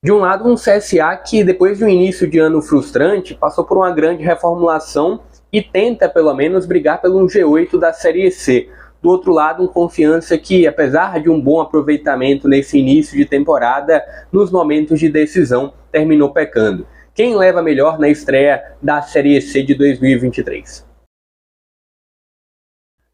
De um lado, um CSA que, depois de um início de ano frustrante, passou por uma grande reformulação e tenta, pelo menos, brigar pelo G8 da Série C. Do outro lado, um Confiança que, apesar de um bom aproveitamento nesse início de temporada, nos momentos de decisão, terminou pecando. Quem leva melhor na estreia da Série C de 2023?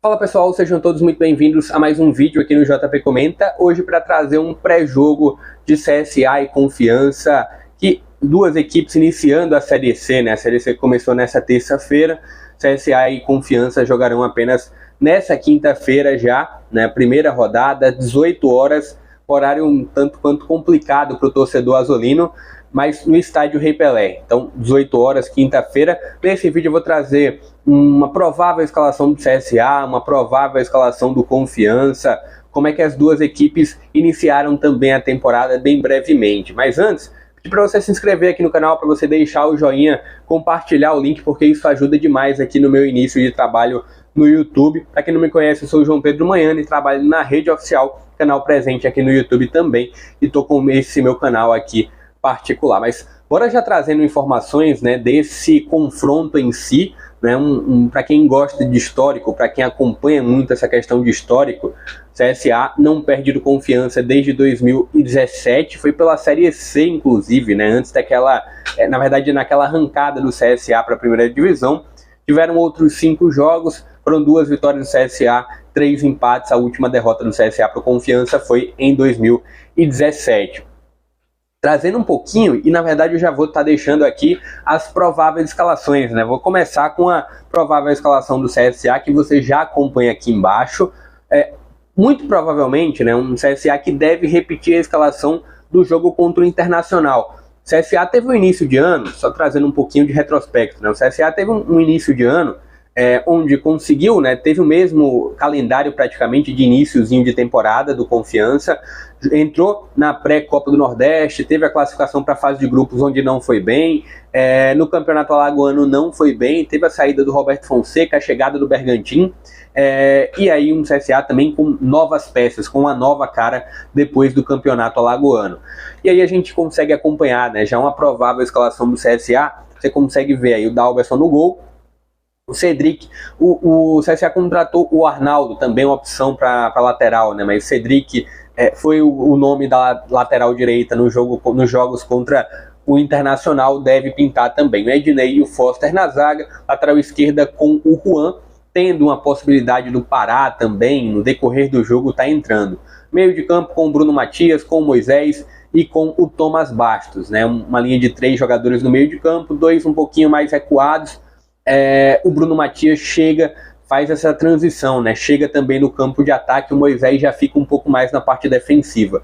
Fala pessoal, sejam todos muito bem-vindos a mais um vídeo aqui no JP Comenta, hoje para trazer um pré-jogo de CSA e Confiança, que duas equipes iniciando a Série C, né? A Série C começou nessa terça-feira, CSA e Confiança jogarão apenas nessa quinta-feira já, né? Primeira rodada, 18 horas, horário um tanto quanto complicado para o torcedor azulino, mas no estádio Rei Pelé. Então, 18 horas, quinta-feira. Nesse vídeo eu vou trazer uma provável escalação do CSA, uma provável escalação do Confiança, como é que as duas equipes iniciaram também a temporada bem brevemente. Mas antes, pedir para você se inscrever aqui no canal, para você deixar o joinha, compartilhar o link, porque isso ajuda demais aqui no meu início de trabalho no YouTube. Para quem não me conhece, eu sou o João Pedro Manhã e trabalho na rede oficial, canal presente aqui no YouTube também, e estou com esse meu canal aqui particular. Mas bora já trazendo informações, né, desse confronto em si, né, para quem gosta de histórico, para quem acompanha muito essa questão de histórico, CSA não perde do Confiança desde 2017, foi pela Série C inclusive, né, antes daquela, na verdade naquela arrancada do CSA para a primeira divisão, tiveram outros 5 jogos, foram 2 vitórias do CSA, 3 empates, a última derrota do CSA para o Confiança foi em 2017. Trazendo um pouquinho, e na verdade eu já vou estar deixando aqui as prováveis escalações, né? Vou começar com a provável escalação do CSA, que você já acompanha aqui embaixo. Muito provavelmente, né, um CSA que deve repetir a escalação do jogo contra o Internacional. O CSA teve um início de ano, só trazendo um pouquinho de retrospecto, né? O CSA teve um início de ano onde conseguiu, né, teve o mesmo calendário praticamente de iniciozinho de temporada do Confiança, entrou na pré-Copa do Nordeste, teve a classificação para a fase de grupos onde não foi bem, no Campeonato Alagoano não foi bem, teve a saída do Roberto Fonseca, a chegada do Bergantin, e aí um CSA também com novas peças, com uma nova cara depois do Campeonato Alagoano. E aí a gente consegue acompanhar, né, já uma provável escalação do CSA, você consegue ver aí o Dalberson no gol, o Cedric, o CSA contratou o Arnaldo, também uma opção para lateral, né? Mas o Cedric foi o nome da lateral direita nos jogos contra o Internacional, deve pintar também. O Ednei e o Foster na zaga, lateral esquerda com o Juan, tendo uma possibilidade do Pará também, no decorrer do jogo está entrando. Meio de campo com o Bruno Matias, com o Moisés e com o Thomas Bastos, né? Uma linha de 3 jogadores no meio de campo, 2 um pouquinho mais recuados. O Bruno Matias chega, faz essa transição, né? Chega também no campo de ataque, o Moisés já fica um pouco mais na parte defensiva.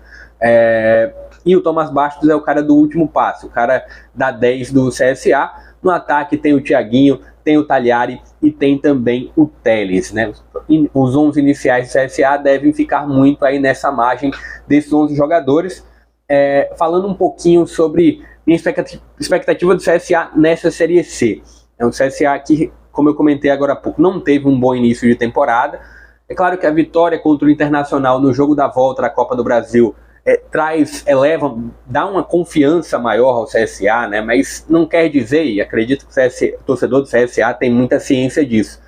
E o Thomas Bastos é o cara do último passe, o cara da 10 do CSA. No ataque tem o Thiaguinho, tem o Talhari e tem também o Teles, né? Os 11 iniciais do CSA devem ficar muito aí nessa margem desses 11 jogadores. Falando um pouquinho sobre minha expectativa do CSA nessa Série C. É um CSA que, como eu comentei agora há pouco, não teve um bom início de temporada. É claro que a vitória contra o Internacional no jogo da volta da Copa do Brasil dá uma confiança maior ao CSA, né? Mas não quer dizer, e acredito que o torcedor do CSA tem muita ciência disso,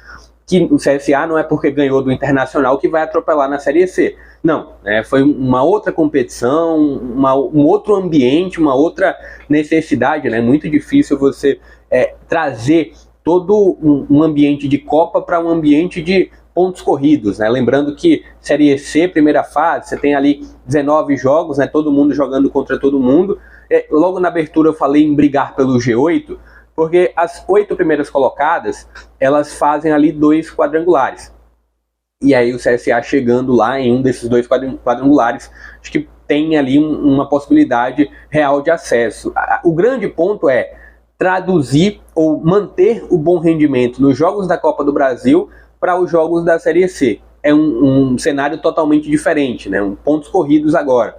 que o CSA não é porque ganhou do Internacional que vai atropelar na Série C. Não, foi uma outra competição, um outro ambiente, uma outra necessidade, né? Muito difícil você trazer todo um ambiente de Copa para um ambiente de pontos corridos, né? Lembrando que Série C, primeira fase, você tem ali 19 jogos, né? Todo mundo jogando contra todo mundo. Logo na abertura eu falei em brigar pelo G8, porque as 8 primeiras colocadas, elas fazem ali 2 quadrangulares. E aí o CSA chegando lá em um desses 2 quadrangulares, acho que tem ali uma possibilidade real de acesso. O grande ponto é traduzir ou manter o bom rendimento nos jogos da Copa do Brasil para os jogos da Série C. É um cenário totalmente diferente, né? Pontos corridos agora.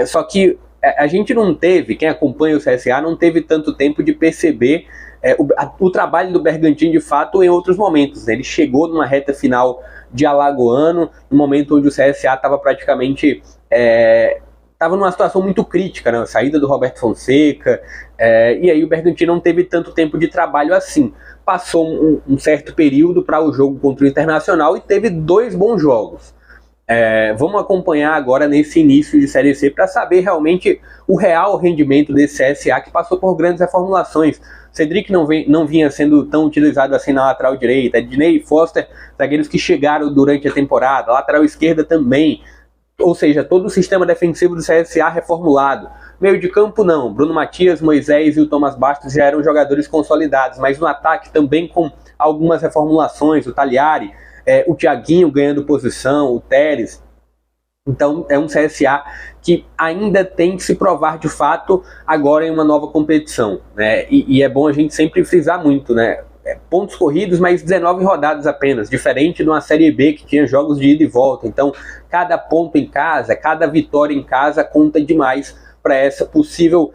Só que a gente não teve, quem acompanha o CSA, não teve tanto tempo de perceber o trabalho do Bergantin de fato em outros momentos, né? Ele chegou numa reta final de Alagoano, no momento onde o CSA estava praticamente estava numa situação muito crítica, né? A saída do Roberto Fonseca, e aí o Bergantin não teve tanto tempo de trabalho assim. Passou um certo período para o jogo contra o Internacional e teve 2 bons jogos. Vamos acompanhar agora nesse início de Série C para saber realmente o real rendimento desse CSA, que passou por grandes reformulações. Cedric não vinha sendo tão utilizado assim na lateral direita, Ednei e Foster, zagueiros que chegaram durante a temporada, lateral esquerda também, ou seja, todo o sistema defensivo do CSA reformulado. Meio de campo não, Bruno Matias, Moisés e o Thomas Bastos já eram jogadores consolidados, mas no ataque também com algumas reformulações, o Tagliari, o Thiaguinho ganhando posição, o Teres. Então é um CSA que ainda tem que se provar de fato agora em uma nova competição, né? E é bom a gente sempre frisar muito, né? Pontos corridos, mas 19 rodadas apenas, diferente de uma Série B que tinha jogos de ida e volta. Então cada ponto em casa, cada vitória em casa conta demais para esse possível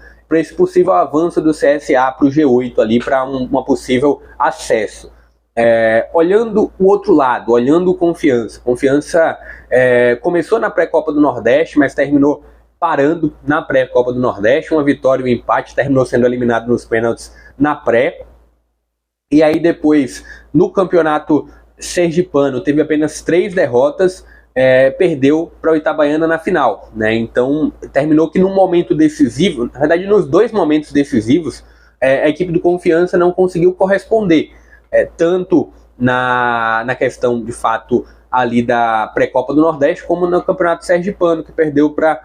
avanço do CSA para o G8 ali, para uma possível acesso. Olhando o outro lado, olhando o Confiança. Confiança começou na pré-Copa do Nordeste, mas terminou parando na pré-Copa do Nordeste. Uma vitória e um empate, terminou sendo eliminado nos pênaltis na pré. E aí depois, no campeonato sergipano, teve apenas 3 derrotas, perdeu para o Itabaiana na final, né? Então terminou que num momento decisivo, na verdade nos 2 momentos decisivos, a equipe do Confiança não conseguiu corresponder. Tanto na questão, de fato, ali da pré-Copa do Nordeste, como no Campeonato Sergipano, que perdeu para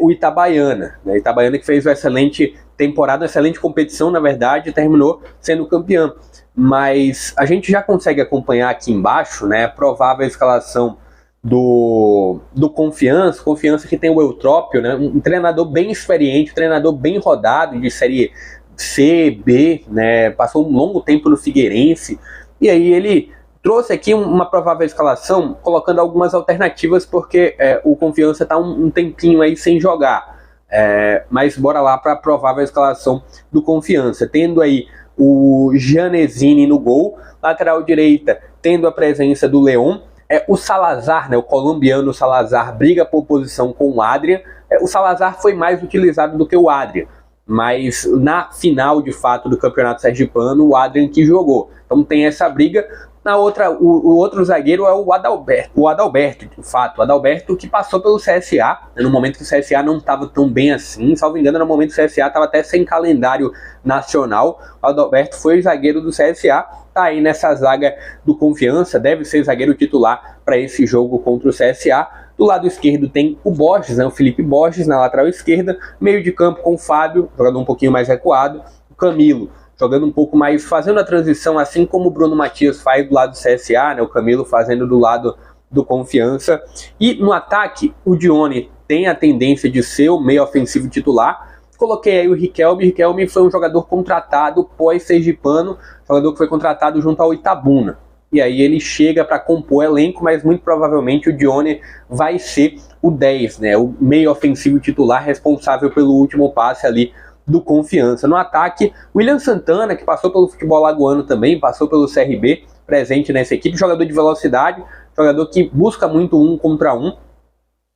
o Itabaiana. O Itabaiana que fez uma excelente temporada, uma excelente competição, na verdade, e terminou sendo campeão. Mas a gente já consegue acompanhar aqui embaixo, né, a provável escalação do Confiança que tem o Eutrópio, né, um treinador bem experiente, um treinador bem rodado de Série C, B, né, passou um longo tempo no Figueirense, e aí ele trouxe aqui uma provável escalação, colocando algumas alternativas, porque o Confiança está um tempinho aí sem jogar, mas bora lá para a provável escalação do Confiança, tendo aí o Gianesini no gol, lateral direita, tendo a presença do Leon, o Salazar, né, o colombiano Salazar, briga por posição com o Adrian. O Salazar foi mais utilizado do que o Adrian, mas na final, de fato, do Campeonato Sergipano, o Adrian que jogou. Então tem essa briga. Na outra, o outro zagueiro é o Adalberto, de fato. O Adalberto que passou pelo CSA, né, no momento que o CSA não estava tão bem assim. Salvo engano, no momento que o CSA estava até sem calendário nacional. O Adalberto foi zagueiro do CSA, tá aí nessa zaga do Confiança, deve ser zagueiro titular para esse jogo contra o CSA. Do lado esquerdo tem o Borges, né, o Felipe Borges na lateral esquerda. Meio de campo com o Fábio, jogador um pouquinho mais recuado. O Camilo, jogando um pouco mais, fazendo a transição assim como o Bruno Matias faz do lado do CSA, né, o Camilo fazendo do lado do Confiança. E no ataque, o Dione tem a tendência de ser o meio ofensivo titular. Coloquei aí o Riquelme. Riquelme foi um jogador contratado pós-sergipano, jogador que foi contratado junto ao Itabuna. E aí ele chega para compor elenco, mas muito provavelmente o Dione vai ser o 10, né, o meio ofensivo titular responsável pelo último passe ali do Confiança. No ataque, William Santana, que passou pelo futebol lagoano também, passou pelo CRB, presente nessa equipe, jogador de velocidade, jogador que busca muito 1 contra 1,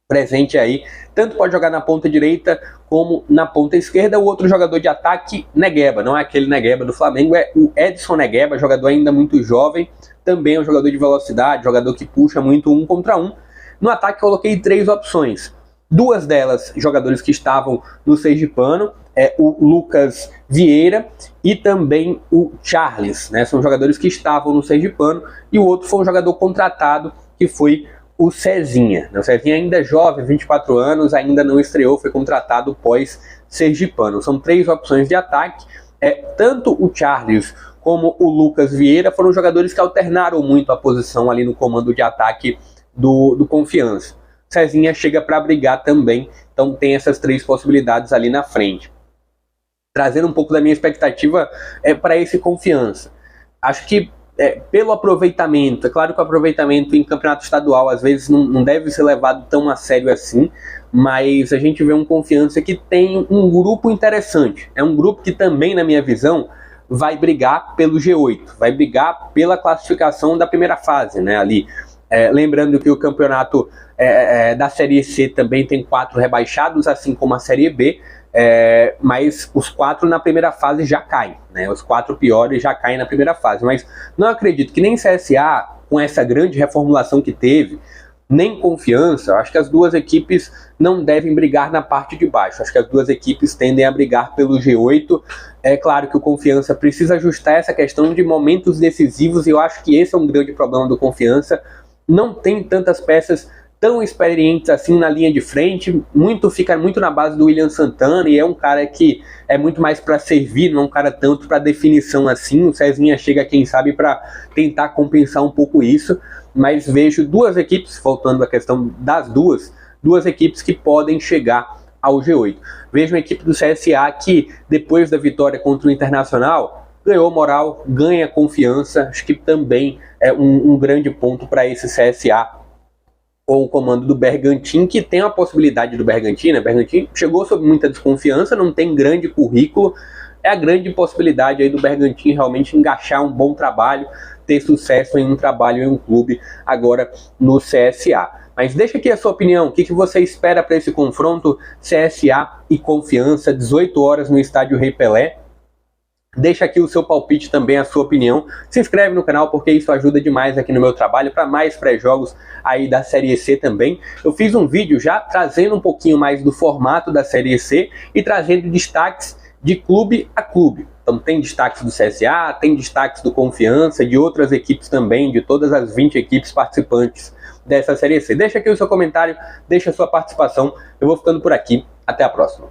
presente aí, tanto pode jogar na ponta direita como na ponta esquerda. O outro jogador de ataque, Negueba, não é aquele Negueba do Flamengo, é o Edson Negueba, jogador ainda muito jovem, também é um jogador de velocidade, jogador que puxa muito 1 contra 1. No ataque coloquei 3 opções, 2 delas jogadores que estavam no Sergipano, o Lucas Vieira e também o Charles, né? São jogadores que estavam no Sergipano, e o outro foi um jogador contratado, que foi o Cezinha. O Cezinha ainda é jovem, 24 anos, ainda não estreou, foi contratado pós-Sergipano. São 3 opções de ataque. Tanto o Charles como o Lucas Vieira foram jogadores que alternaram muito a posição ali no comando de ataque do Confiança. Cezinha chega para brigar também, então tem essas 3 possibilidades ali na frente. Trazendo um pouco da minha expectativa para esse Confiança. Acho que pelo aproveitamento, é claro que o aproveitamento em campeonato estadual às vezes não deve ser levado tão a sério assim, mas a gente vê um Confiança que tem um grupo interessante. É um grupo que também, na minha visão, vai brigar pelo G8, vai brigar pela classificação da primeira fase, né, ali. Lembrando que o campeonato da Série C também tem 4 rebaixados, assim como a Série B, mas os 4 na primeira fase já caem, né? Os 4 piores já caem na primeira fase. Mas não acredito que nem CSA, com essa grande reformulação que teve, nem Confiança, acho que as duas equipes não devem brigar na parte de baixo. Acho que as duas equipes tendem a brigar pelo G8. É claro que o Confiança precisa ajustar essa questão de momentos decisivos, e eu acho que esse é um grande problema do Confiança. Não tem tantas peças tão experientes assim na linha de frente, fica muito na base do William Santana, e é um cara que é muito mais para servir, não é um cara tanto para definição assim. O Cezinha chega, quem sabe, para tentar compensar um pouco isso, mas vejo duas equipes, faltando a questão das duas equipes que podem chegar ao G8. Vejo uma equipe do CSA que, depois da vitória contra o Internacional, ganhou moral, ganha confiança. Acho que também é um grande ponto para esse CSA com o comando do Bergantin, que tem a possibilidade do Bergantin, né? Bergantin chegou sob muita desconfiança, não tem grande currículo, é a grande possibilidade aí do Bergantin realmente engaixar um bom trabalho, ter sucesso em um trabalho em um clube agora no CSA. Mas deixa aqui a sua opinião, o que você espera para esse confronto CSA e Confiança, 18 horas no estádio Rei Pelé. Deixa aqui o seu palpite também, a sua opinião. Se inscreve no canal porque isso ajuda demais aqui no meu trabalho, para mais pré-jogos aí da Série C também. Eu fiz um vídeo já trazendo um pouquinho mais do formato da Série C e trazendo destaques de clube a clube. Então tem destaques do CSA, tem destaques do Confiança, de outras equipes também, de todas as 20 equipes participantes dessa Série C. Deixa aqui o seu comentário, deixa a sua participação. Eu vou ficando por aqui. Até a próxima.